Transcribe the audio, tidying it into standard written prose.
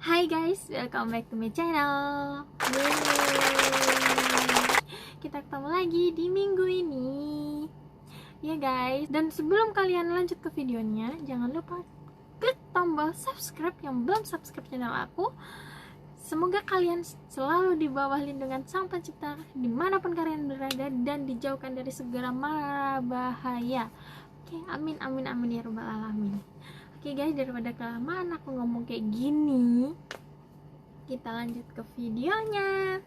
Hai guys, welcome back to my channel. Yeay. Kita ketemu lagi di minggu ini ya guys. Dan sebelum kalian lanjut ke videonya, jangan lupa klik tombol subscribe yang belum subscribe channel aku. Semoga kalian selalu di bawah lindungan Sang Pencipta dimanapun kalian berada dan dijauhkan dari segala mara bahaya. Oke, amin amin amin ya rabbal alamin. Oke guys, daripada kelamaan aku ngomong kayak gini, kita lanjut ke videonya.